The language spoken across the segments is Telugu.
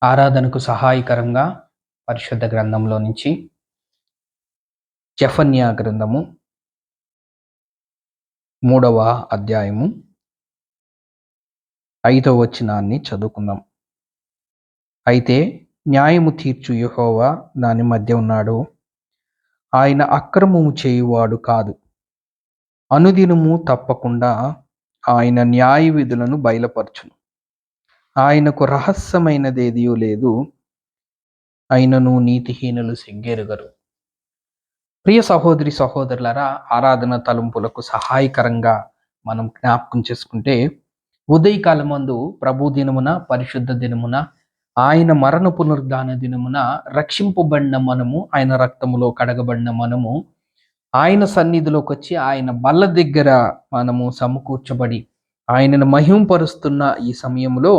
ఆరాధనకు సహాయకరంగా పరిశుద్ధ గ్రంథంలో నుంచి జెఫన్యా గ్రంథము 3వ అధ్యాయము 5వ వచనాన్ని చదువుకుందాం. అయితే న్యాయము తీర్చు యెహోవా దాని మధ్య ఉన్నాడు. ఆయన అక్రమము చేయువాడు కాదు. అనుదినము తప్పకుండా ఆయన న్యాయ విధులను బయలుపరచును. ఆయనకు రహస్యమైనదేదియూ లేదు. అయినను నీతిహీనులు సిగ్గెరుగరు. ప్రియ సహోదరి సహోదరులారా, ఆరాధన తలంపులకు సహాయకరంగా మనం జ్ఞాపకం చేసుకుంటే, ఉదయకాలమందు ప్రభు దినమున, పరిశుద్ధ దినమున, ఆయన మరణ పునరుద్ధాన దినమున రక్షింపబడిన మనము, ఆయన రక్తములో కడగబడిన మనము, ఆయన సన్నిధిలోకి వచ్చి ఆయన బల్ల దగ్గర మనము సమకూర్చబడి ఆయనను మహింపరుస్తున్న ఈ సమయంలో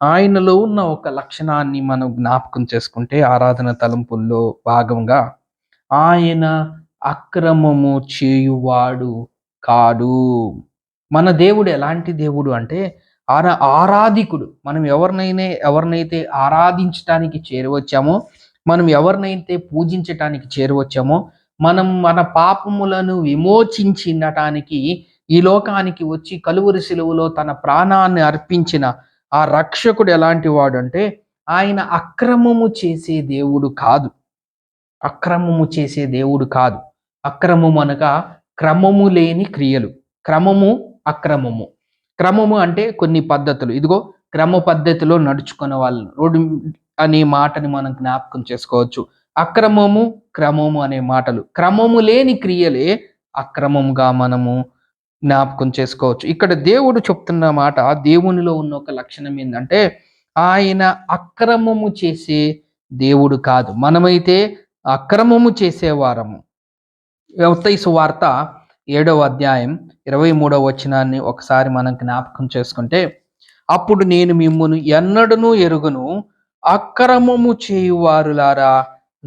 ఆయనలో ఉన్న ఒక లక్షణాన్ని మనం జ్ఞాపకం చేసుకుంటే, ఆరాధన తలంపుల్లో భాగంగా ఆయన అక్రమము చేయువాడు కాడు. మన దేవుడు ఎలాంటి దేవుడు అంటే ఆరాధికుడు. మనం ఎవరినైతే ఆరాధించటానికి చేరువచ్చామో, మనం ఎవరినైతే పూజించటానికి చేరువచ్చామో, మనం మన పాపములను విమోచించటానికి ఈ లోకానికి వచ్చి కలువరి శిలువలో తన ప్రాణాన్ని అర్పించిన ఆ రక్షకుడు ఎలాంటి వాడు అంటే, ఆయన అక్రమము చేసే దేవుడు కాదు. అక్రమము చేసే దేవుడు కాదు. అక్రమము అనగా క్రమము లేని క్రియలు. క్రమము, అక్రమము. క్రమము అంటే కొన్ని పద్ధతులు. ఇదిగో క్రమ పద్ధతిలో నడుచుకునే వాళ్ళు రోడ్డు అనే మాటని మనం జ్ఞాపకం చేసుకోవచ్చు. అక్రమము, క్రమము అనే మాటలు. క్రమము లేని క్రియలే అక్రమముగా మనము జ్ఞాపకం చేసుకోవచ్చు. ఇక్కడ దేవుడు చెప్తున్న మాట, దేవునిలో ఉన్న ఒక లక్షణం ఏంటంటే, ఆయన అక్రమము చేసే దేవుడు కాదు. మనమైతే అక్రమము చేసేవారము. మత్తయి సువార్త 7వ అధ్యాయం 23వ వచనాన్ని ఒకసారి మనం జ్ఞాపకం చేసుకుంటే, అప్పుడు నేను మిమ్మును ఎన్నడూ ఎరుగను, అక్రమము చేయువారులారా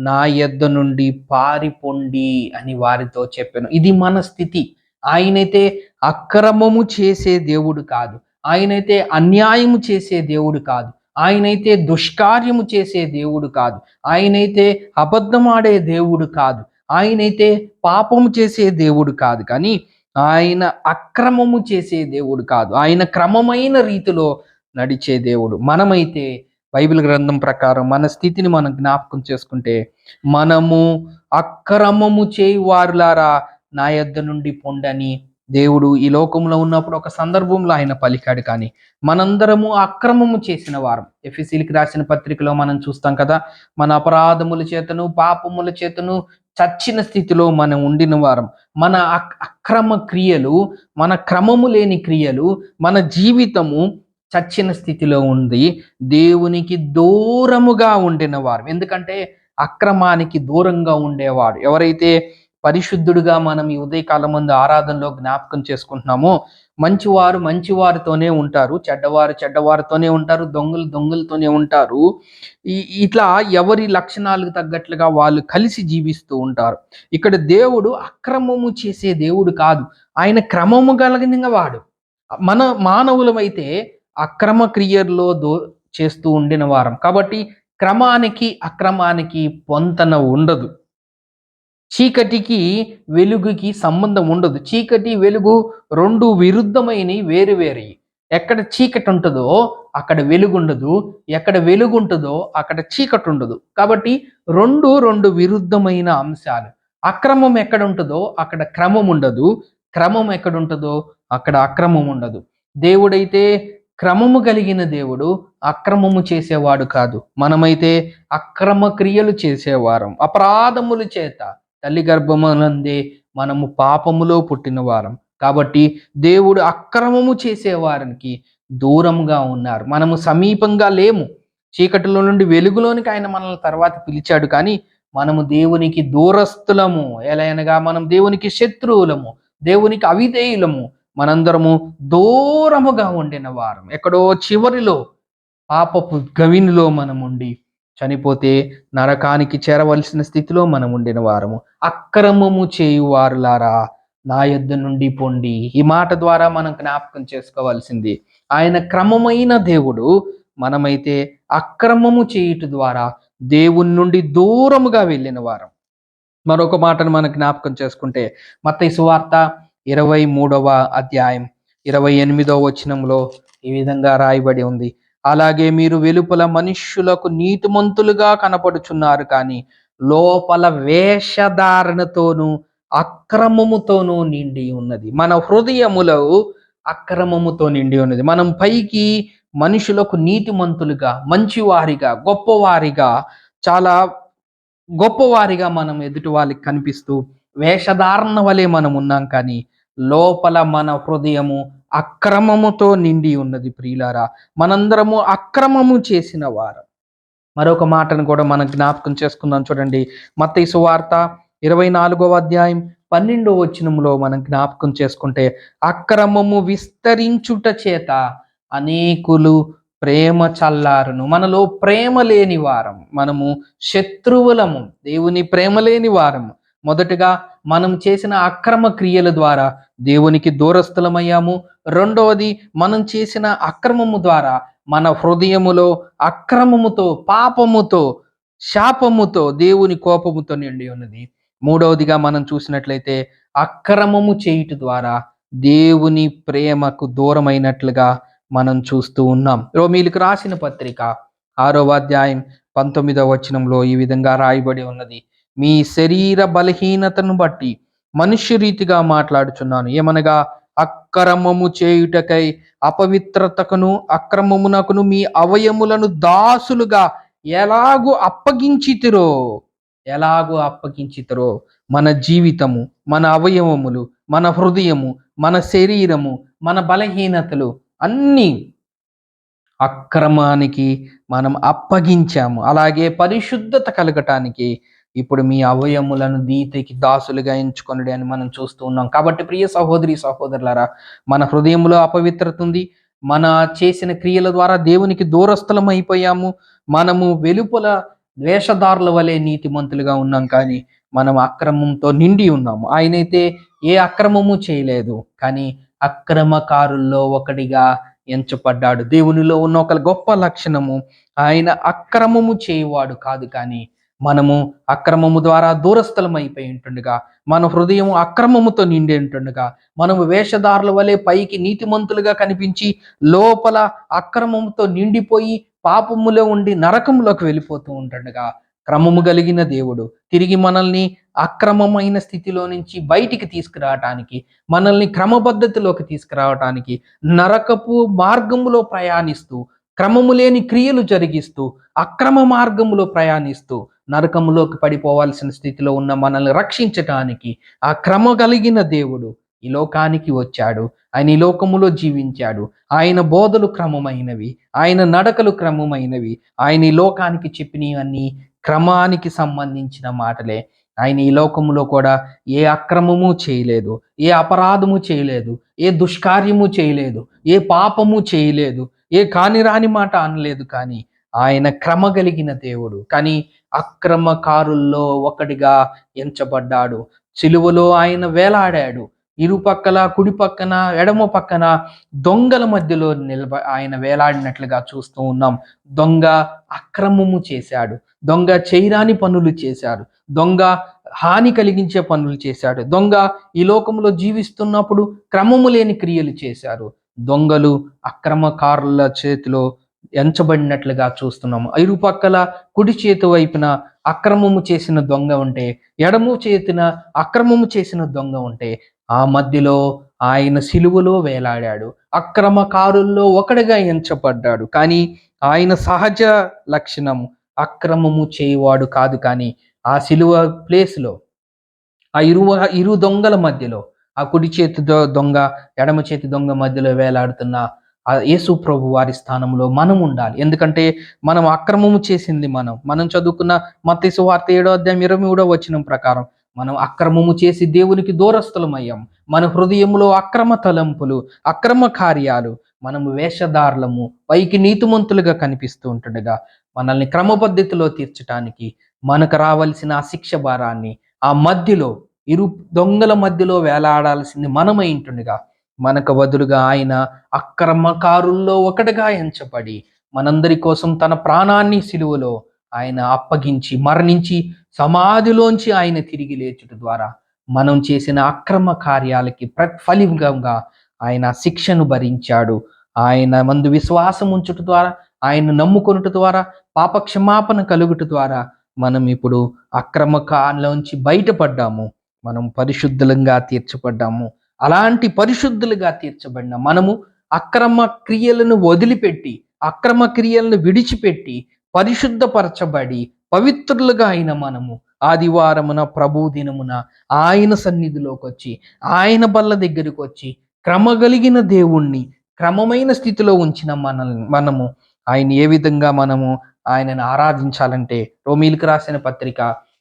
నా యొద్ద నుండి పారిపోండి అని వారితో చెప్పాను. ఇది మన స్థితి. ఆయనైతే అక్రమము చేసే దేవుడు కాదు. ఆయనైతే అన్యాయము చేసే దేవుడు కాదు. ఆయనైతే దుష్కార్యము చేసే దేవుడు కాదు. ఆయనైతే అబద్ధమాడే దేవుడు కాదు. ఆయనైతే పాపము చేసే దేవుడు కాదు. కానీ ఆయన అక్రమము చేసే దేవుడు కాదు. ఆయన క్రమమైన రీతిలో నడిచే దేవుడు. మనమైతే బైబిల్ గ్రంథం ప్రకారం మన స్థితిని మనం జ్ఞాపకం చేసుకుంటే, మనము అక్రమము చేయువారులారా నా యొద్ద నుండి పొండని దేవుడు ఈ లోకంలో ఉన్నప్పుడు ఒక సందర్భంలో ఆయన పలికాడు. కానీ మనందరము అక్రమము చేసిన వారం. ఎఫెసీయులకు రాసిన పత్రికలో మనం చూస్తాం కదా, మన అపరాధముల చేతను పాపముల చేతను చచ్చిన స్థితిలో మనం ఉండిన వారం. మన అక్రమ క్రియలు, మన క్రమము లేని క్రియలు, మన జీవితము చచ్చిన స్థితిలో ఉంది. దేవునికి దూరముగా ఉండిన వారు. ఎందుకంటే అక్రమానికి దూరంగా ఉండేవాడు. ఎవరైతే పరిశుద్ధుడుగా మనం ఈ ఉదయకాలం ముందు ఆరాధనలో జ్ఞాపకం చేసుకుంటున్నామో, మంచివారు మంచివారితోనే ఉంటారు, చెడ్డవారు చెడ్డవారితోనే ఉంటారు, దొంగలు దొంగలతోనే ఉంటారు. ఇట్లా ఎవరి లక్షణాలకు తగ్గట్లుగా వాళ్ళు కలిసి జీవిస్తూ ఉంటారు. ఇక్కడ దేవుడు అక్రమము చేసే దేవుడు కాదు. ఆయన క్రమము కలిగిన వాడు. మన మానవులమైతే అక్రమ క్రియల్లో చేస్తూ ఉండిన వారం. కాబట్టి క్రమానికి అక్రమానికి పొంతన ఉండదు. చీకటికి వెలుగుకి సంబంధం ఉండదు. చీకటి వెలుగు రెండు విరుద్ధమైనవి, వేరు. ఎక్కడ చీకటి ఉంటుందో అక్కడ వెలుగు ఉండదు. ఎక్కడ వెలుగు ఉంటుందో అక్కడ చీకటి ఉండదు. కాబట్టి రెండు విరుద్ధమైన అంశాలు. అక్రమం ఎక్కడ ఉంటుందో అక్కడ క్రమం ఉండదు. క్రమం ఎక్కడ ఉంటుందో అక్కడ అక్రమం ఉండదు. దేవుడైతే క్రమము కలిగిన దేవుడు, అక్రమము చేసేవాడు కాదు. మనమైతే అక్రమ క్రియలు చేసేవారం. అపరాధముల చేత తల్లి గర్భమునందే మనము పాపములో పుట్టిన వారం. కాబట్టి దేవుడు అక్రమము చేసేవారికి దూరంగా ఉన్నారు. మనము సమీపంగా లేము. చీకటిలో నుండి వెలుగులోనికి ఆయన మనల్ని తర్వాత పిలిచాడు. కానీ మనము దేవునికి దూరస్తులము. ఎలా అనగా మనం దేవునికి శత్రువులము, దేవునికి అవిధేయులము. మనందరము దూరముగా ఉండిన వారం. ఎక్కడో చివరిలో పాపపు గవినిలో మనం ఉండి చనిపోతే నరకానికి చేరవలసిన స్థితిలో మనం ఉండిన వారము. అక్రమము చేయువారులారా నా యొద్ద నుండి పొండి. ఈ మాట ద్వారా మనం జ్ఞాపకం చేసుకోవాల్సింది, ఆయన క్రమమైన దేవుడు, మనమైతే అక్రమము చేయుట ద్వారా దేవుని నుండి దూరముగా వెళ్ళిన వారం. మరొక మాటను మనం జ్ఞాపకం చేసుకుంటే మత్తయి సువార్త 23వ అధ్యాయం 28వ వచనంలో ఈ విధంగా రాయబడి ఉంది. అలాగే మీరు వెలుపల మనుష్యులకు నీతిమంతులుగా కనపడుచున్నారు, కానీ లోపల వేషధారణతోనూ అక్రమముతోనూ నిండి ఉన్నది. మన హృదయములో అక్రమముతో నిండి ఉన్నది. మనం పైకి మనుషులకు నీతిమంతులుగా, మంచివారిగా, గొప్పవారిగా, చాలా గొప్పవారిగా మనం ఎదుటి వాళ్ళకి కనిపిస్తూ వేషధారణ వలె మనం ఉన్నాం, కానీ లోపల మన హృదయము అక్రమముతో నిండి ఉన్నది. ప్రియులారా, మనందరము అక్రమము చేసిన వారు. మరొక మాటను కూడా మనం జ్ఞాపకం చేసుకుందాం. చూడండి, మత్తయి సువార్త 24వ అధ్యాయం 12వ వచనంలో మనం జ్ఞాపకం చేసుకుంటే, అక్రమము విస్తరించుట చేత అనేకులు ప్రేమ చల్లారును. మనలో ప్రేమ లేని వారం, మనము శత్రువులము, దేవుని ప్రేమ లేని వారము. మొదటగా మనం చేసిన అక్రమ క్రియల ద్వారా దేవునికి దూరస్థులమయ్యాము. రెండవది, మనం చేసిన అక్రమము ద్వారా మన హృదయములో అక్రమముతో, పాపముతో, శాపముతో, దేవుని కోపముతో నిండి ఉన్నది. మూడవదిగా మనం చూసినట్లయితే అక్రమము చేయుట ద్వారా దేవుని ప్రేమకు దూరమైనట్లుగా మనం చూస్తూ ఉన్నాం. రోమీయులకు రాసిన పత్రిక 6వ అధ్యాయం 19వ వచనంలో ఈ విధంగా రాయబడి ఉన్నది. మీ శరీర బలహీనతను బట్టి మనుష్య రీతిగా మాట్లాడుచున్నాను. ఏమనగా అక్రమము చేయుటకై అపవిత్రతకును అక్రమమునకును మీ అవయములను దాసులుగా ఎలాగూ అప్పగించితిరో మన జీవితము, మన అవయవములు, మన హృదయము, మన శరీరము, మన బలహీనతలు అన్నీ అక్రమానికి మనం అప్పగించాము. అలాగే పరిశుద్ధత కలగటానికి ఇప్పుడు మీ అవయములను నీతికి దాసులుగా ఎంచుకొనుడి అని మనం చూస్తూ ఉన్నాం. కాబట్టి ప్రియ సహోదరి సహోదరులారా, మన హృదయంలో అపవిత్రత ఉంది. మన చేసిన క్రియల ద్వారా దేవునికి దూరస్థలం అయిపోయాము. మనము వెలుపల ద్వేషదారుల వలె నీతిమంతులుగా ఉన్నాం, కానీ మనం అక్రమంతో నిండి ఉన్నాము. ఆయనైతే ఏ అక్రమము చేయలేదు, కానీ అక్రమకారుల్లో ఒకడిగా ఎంచబడ్డాడు. దేవునిలో ఉన్న ఒక గొప్ప లక్షణము, ఆయన అక్రమము చేయువాడు కాదు, కానీ మనము అక్రమము ద్వారా దూరస్థలం అయిపోయి ఉంటుండగా, మన హృదయం అక్రమముతో నిండి ఉంటుండగా, మనము వేషధారుల వలె పైకి నీతిమంతులుగా కనిపించి లోపల అక్రమముతో నిండిపోయి పాపములో ఉండి నరకములోకి వెళ్ళిపోతూ ఉంటుండగా, క్రమము కలిగిన దేవుడు తిరిగి మనల్ని అక్రమమైన స్థితిలో నుంచి బయటికి తీసుకురావటానికి, మనల్ని క్రమపద్ధతిలోకి తీసుకురావటానికి, నరకపు మార్గములో ప్రయాణిస్తూ, క్రమము లేని క్రియలు జరిగిస్తూ, అక్రమ మార్గములో ప్రయాణిస్తూ నరకములోకి పడిపోవాల్సిన స్థితిలో ఉన్న మనల్ని రక్షించటానికి ఆ క్రమ కలిగిన దేవుడు ఈ లోకానికి వచ్చాడు. ఆయన ఈ లోకములో జీవించాడు. ఆయన బోధలు క్రమమైనవి, ఆయన నడకలు క్రమమైనవి. ఆయన ఈ లోకానికి చెప్పినవన్నీ క్రమానికి సంబంధించిన మాటలే. ఆయన ఈ లోకములో కూడా ఏ అక్రమము చేయలేదు, ఏ అపరాధము చేయలేదు, ఏ దుష్కార్యము చేయలేదు, ఏ పాపము చేయలేదు, ఏ కానిరాని మాట అనలేదు. కానీ ఆయన క్రమ కలిగిన దేవుడు, కానీ అక్రమకారుల్లో ఒకటిగా ఎంచబడ్డాడు. సిలువలో ఆయన వేలాడాడు. ఇరుపక్కల, కుడి పక్కన, ఎడమ పక్కన దొంగల మధ్యలో ఆయన వేలాడినట్లుగా చూస్తూ ఉన్నాం. దొంగ అక్రమము చేశాడు, దొంగ చేయరాని పనులు చేశాడు, దొంగ హాని కలిగించే పనులు చేశాడు, దొంగ ఈ లోకంలో జీవిస్తున్నప్పుడు క్రమము లేని క్రియలు చేశారు. దొంగలు అక్రమకారుల చేతిలో ఎంచబడినట్లుగా చూస్తున్నాము. ఇరుపక్కల కుడి చేతి వైపున అక్రమము చేసిన దొంగ ఉంటే, ఎడమ చేతిన అక్రమము చేసిన దొంగ ఉంటే, ఆ మధ్యలో ఆయన సిలువలో వేలాడాడు. అక్రమకారుల్లో ఒకడిగా ఎంచబడ్డాడు. కానీ ఆయన సహజ లక్షణం అక్రమము చేయువాడు కాదు. కానీ ఆ సిలువ ప్లేస్లో, ఆ ఇరు దొంగల మధ్యలో, ఆ కుడి చేతి దొంగ, ఎడమ చేతి దొంగ మధ్యలో వేలాడుతున్న ఆ యేసు ప్రభు వారి స్థానంలో మనం ఉండాలి. ఎందుకంటే మనం అక్రమము చేసింది మనం చదువుకున్న మత్తయి సువార్త 7వ అధ్యాయం 23వ వచనం ప్రకారం మనం అక్రమము చేసి దేవునికి దూరస్థులమయ్యాం. మన హృదయంలో అక్రమ తలంపులు, అక్రమ కార్యాలు, మనము వేషధారులము, పైకి నీతిమంతులుగా కనిపిస్తూ ఉంటుండగా మనల్ని క్రమపద్ధతిలో తీర్చడానికి మనకు రావాల్సిన ఆ శిక్ష భారాన్ని ఆ మధ్యలో, ఇరు దొంగల మధ్యలో వేలాడాల్సింది మనమై ఉంటుండగా, మనకు బదులుగా ఆయన అక్రమకారుల్లో ఒకటిగా ఎంచబడి మనందరి కోసం తన ప్రాణాన్ని సిలువలో ఆయన అప్పగించి మరణించి సమాధిలోంచి ఆయన తిరిగి లేచుట ద్వారా మనం చేసిన అక్రమ కార్యాలకి ప్రతిఫలంగా ఆయన శిక్షను భరించాడు. ఆయన మందు విశ్వాసం ఉంచుట ద్వారా, ఆయన నమ్ముకొనుట ద్వారా, పాప క్షమాపణ కలుగుట ద్వారా మనం ఇప్పుడు అక్రమ కాలోంచి బయటపడ్డాము. మనం పరిశుద్ధులంగా తీర్చబడ్డాము. అలాంటి పరిశుద్ధులుగా తీర్చబడిన మనము అక్రమ క్రియలను వదిలిపెట్టి, అక్రమ క్రియలను విడిచిపెట్టి, పరిశుద్ధపరచబడి పవిత్రులుగా అయిన మనము ఆదివారమున ప్రభు దినమున ఆయన సన్నిధిలోకి వచ్చి, ఆయన బల్ల దగ్గరికి వచ్చి, క్రమగలిగిన దేవుణ్ణి క్రమమైన స్థితిలో ఉంచిన మనము ఆయన ఏ విధంగా మనము ఆయనను ఆరాధించాలంటే, రోమీలకు రాసిన పత్రిక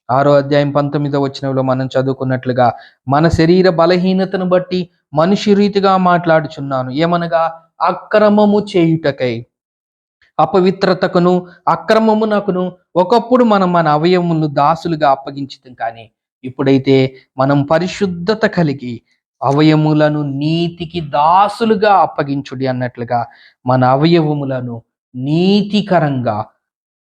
6వ అధ్యాయం 19వ వచనంలో మనం చదువుకున్నట్లుగా, మన శరీర బలహీనతను బట్టి మనిషి రీతిగా మాట్లాడుచున్నాను. ఏమనగా అక్రమము చేయుటకై, అపవిత్రతకును అక్రమమునకును ఒకప్పుడు మనం మన అవయవములను దాసులుగా అప్పగించుతాం. కానీ ఇప్పుడైతే మనం పరిశుద్ధత కలిగి అవయములను నీతికి దాసులుగా అప్పగించుడి అన్నట్లుగా మన అవయవములను నీతికరంగా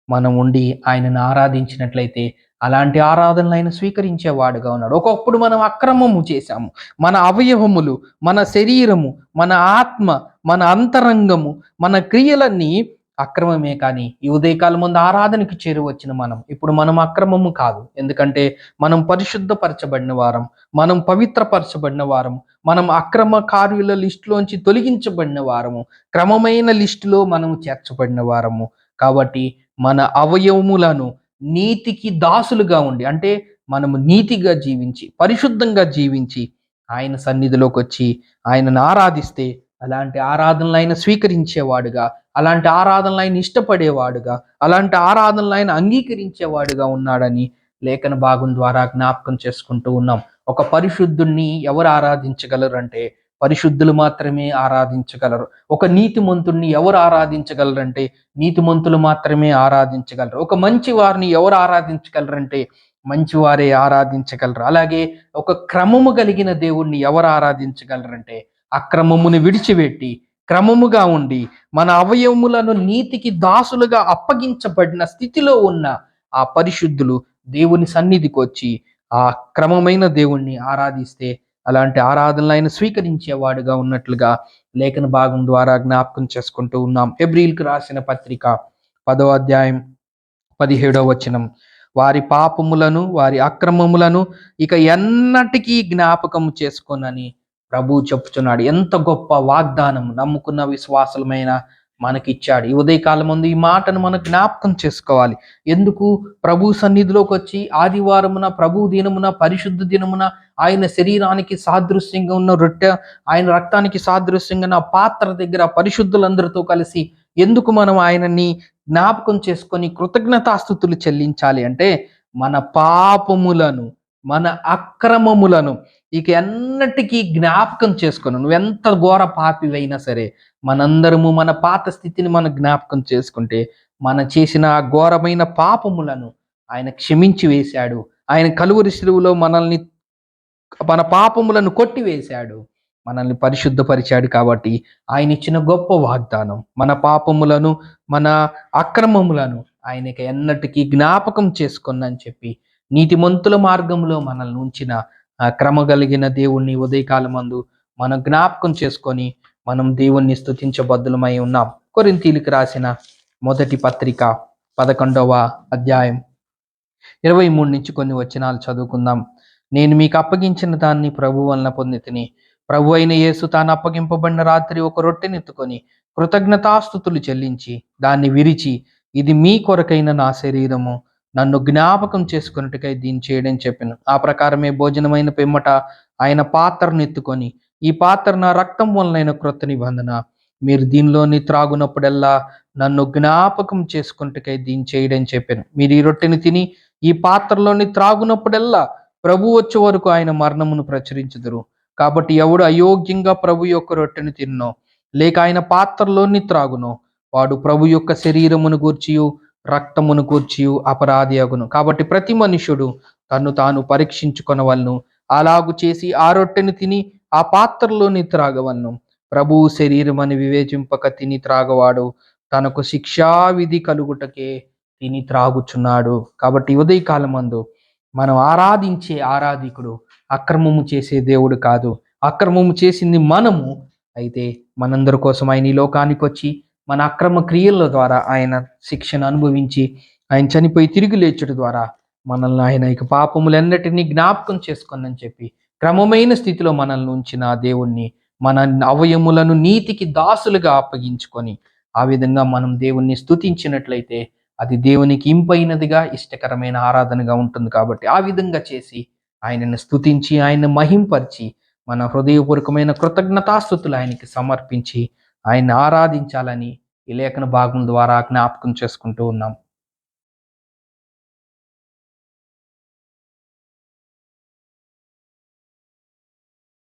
మనం ఉండి ఆయనను ఆరాధించినట్లయితే అలాంటి ఆరాధనలు ఆయన స్వీకరించేవాడుగా ఉన్నాడు. ఒకప్పుడు మనం అక్రమము చేశాము. మన అవయవములు, మన శరీరము, మన ఆత్మ, మన అంతరంగము, మన క్రియలన్నీ అక్రమమే. కానీ ఈ ఉదయకాలం ముందు ఆరాధనకి చేరువచ్చిన ఇప్పుడు మనం అక్రమము కాదు. ఎందుకంటే మనం పరిశుద్ధపరచబడిన వారం, మనం పవిత్రపరచబడిన వారం, మనం అక్రమ కార్యుల లిస్టులోంచి తొలగించబడిన వారము, క్రమమైన లిస్టులో మనము చేర్చబడిన వారము. కాబట్టి మన అవయవములను నీతికి దాసులుగా ఉండి, అంటే మనము నీతిగా జీవించి, పరిశుద్ధంగా జీవించి ఆయన సన్నిధిలోకి వచ్చి ఆయనను ఆరాధిస్తే అలాంటి ఆరాధనలు ఆయన స్వీకరించేవాడుగా, అలాంటి ఆరాధనలు ఆయన ఇష్టపడేవాడుగా, అలాంటి ఆరాధనలు ఆయన అంగీకరించేవాడుగా ఉన్నాడని లేఖన భాగం ద్వారా జ్ఞాపకం చేసుకుంటూ ఉన్నాం. ఒక పరిశుద్ధుణ్ణి ఎవరు ఆరాధించగలరు అంటే పరిశుద్ధులు మాత్రమే ఆరాధించగలరు. ఒక నీతిమంతుణ్ణి ఎవరు ఆరాధించగలరంటే నీతిమంతులు మాత్రమే ఆరాధించగలరు. ఒక మంచి వారిని ఎవరు ఆరాధించగలరంటే మంచివారే ఆరాధించగలరు. అలాగే ఒక క్రమము కలిగిన దేవుణ్ణి ఎవరు ఆరాధించగలరంటే అక్రమమును విడిచిపెట్టి క్రమముగా ఉండి మన అవయవములను నీతికి దాసులుగా అప్పగించబడిన స్థితిలో ఉన్న ఆ పరిశుద్ధులు దేవుని సన్నిధికి వచ్చి ఆ క్రమమైన దేవుణ్ణి ఆరాధిస్తే అలాంటి ఆరాధనలు ఆయన స్వీకరించేవాడుగా ఉన్నట్లుగా లేఖన భాగం ద్వారా జ్ఞాపకం చేసుకుంటూ ఉన్నాం. హెబ్రీయులకు రాసిన పత్రిక 10వ అధ్యాయం 17వ వచనం, వారి పాపములను వారి అక్రమములను ఇక ఎన్నటికీ జ్ఞాపకం చేసుకోనని ప్రభు చెప్పుచున్నాడు. ఎంత గొప్ప వాగ్దానం నమ్ముకున్న విశ్వాసులమైన మనకిచ్చాడు. ఈ ఉదయకాలం ముందు ఈ మాటను మనం జ్ఞాపకం చేసుకోవాలి. ఎందుకు? ప్రభు సన్నిధిలోకి వచ్చి ఆదివారమున, ప్రభు దినమున, పరిశుద్ధ దినమున ఆయన శరీరానికి సాదృశ్యంగా ఉన్న రొట్టె, ఆయన రక్తానికి సాదృశ్యంగా ఉన్న పాత్ర దగ్గర పరిశుద్ధులందరితో కలిసి ఎందుకు మనం ఆయనని జ్ఞాపకం చేసుకొని కృతజ్ఞతాస్తుతులు చెల్లించాలి అంటే మన పాపములను, మన అక్రమములను ఇక ఎన్నటికీ జ్ఞాపకం చేసుకుని, నువ్వెంత ఘోర పాపివైనా సరే మనందరము మన పాత స్థితిని మనం జ్ఞాపకం చేసుకుంటే మన చేసిన ఆ ఘోరమైన పాపములను ఆయన క్షమించి వేశాడు. ఆయన కలువరి శిలువలో మన పాపములను కొట్టివేశాడు, మనల్ని పరిశుద్ధపరిచాడు. కాబట్టి ఆయన ఇచ్చిన గొప్ప వాగ్దానం మన పాపములను, మన అక్రమములను ఆయనకి ఎన్నటికీ జ్ఞాపకం చేసుకున్నని చెప్పి నీతిమంతుల మార్గంలో మనల్ని ఉంచిన ఆ క్రమ కలిగిన దేవుణ్ణి ఉదయకాలం మందు మనం జ్ఞాపకం చేసుకొని మనం దేవుణ్ణి స్తుతించబద్దులమై ఉన్నాం. కొరింథీయులకు రాసిన మొదటి పత్రిక 11వ అధ్యాయం 23 నుంచి కొన్ని వచనాలు చదువుకుందాం. నేను మీకు అప్పగించిన దాన్ని ప్రభు వలన పొందితిని. ప్రభు అయిన యేసు తాను అప్పగింపబడిన రాత్రి ఒక రొట్టెనెత్తుకొని కృతజ్ఞతాస్తుతులు చెల్లించి దాన్ని విరిచి, ఇది మీ కొరకైన నా శరీరము, నన్ను జ్ఞాపకం చేసుకున్నట్టుకై దీన్ని చేయడం చెప్పాను. ఆ ప్రకారమే భోజనమైన పిమ్మట ఆయన పాత్రను ఎత్తుకొని, ఈ పాత్ర నా రక్తం వలనైన క్రొత్త నిబంధన, మీరు దీనిలోని త్రాగునప్పుడల్లా నన్ను జ్ఞాపకం చేసుకున్నట్టుకై దీన్ని చేయడం చెప్పాను. మీరు ఈ రొట్టెని తిని ఈ పాత్రలోని త్రాగునప్పుడల్లా ప్రభు వచ్చే వరకు ఆయన మరణమును ప్రచురించుదురు. కాబట్టి ఎవడు అయోగ్యంగా ప్రభు యొక్క రొట్టెను తిన్నో లేక ఆయన పాత్రలోని త్రాగునో వాడు ప్రభు యొక్క శరీరమును గూర్చియు రక్తమును గూర్చియు అపరాధి అగును. కాబట్టి ప్రతి మనుష్యుడు తన్ను తాను పరీక్షించుకొనవలను. అలాగు చేసి ఆ రొట్టెను తిని ఆ పాత్రలోని త్రాగవలను. ప్రభువు శరీరం అని వివేచింపక తిని త్రాగవాడు తనకు శిక్షావిధి కలుగుటకే తిని త్రాగుచున్నాడు. కాబట్టి ఉదయకాలమందు మనం ఆరాధించే ఆరాధికుడు అక్రమము చేసే దేవుడు కాదు. అక్రమము చేసింది మనము. అయితే మనందరి కోసం ఆయన ఈ లోకానికి వచ్చి మన అక్రమ క్రియల ద్వారా ఆయన శిక్షను అనుభవించి ఆయన చనిపోయి తిరిగి లేచుట ద్వారా మనల్ని ఆయన ఇక పాపములన్నిటినీ జ్ఞాపకం చేసుకొనని చెప్పి క్రమమైన స్థితిలో మనల్ని ఉంచిన ఆ దేవుణ్ణి మన అవయములను నీతికి దాసులుగా అప్పగించుకొని ఆ విధంగా మనం దేవుణ్ణి స్తుతించినట్లయితే అది దేవునికి ఇంపైనదిగా ఇష్టకరమైన ఆరాధనగా ఉంటుంది. కాబట్టి ఆ విధంగా చేసి ఆయనను స్తుతించి ఆయన్ని మహింపరిచి మన హృదయపూర్వకమైన కృతజ్ఞతాస్తుతులు ఆయనకి సమర్పించి ఆయన్ని ఆరాధించాలని ఈ లేఖన భాగం ద్వారా జ్ఞాపకం చేసుకుంటూ ఉన్నాం.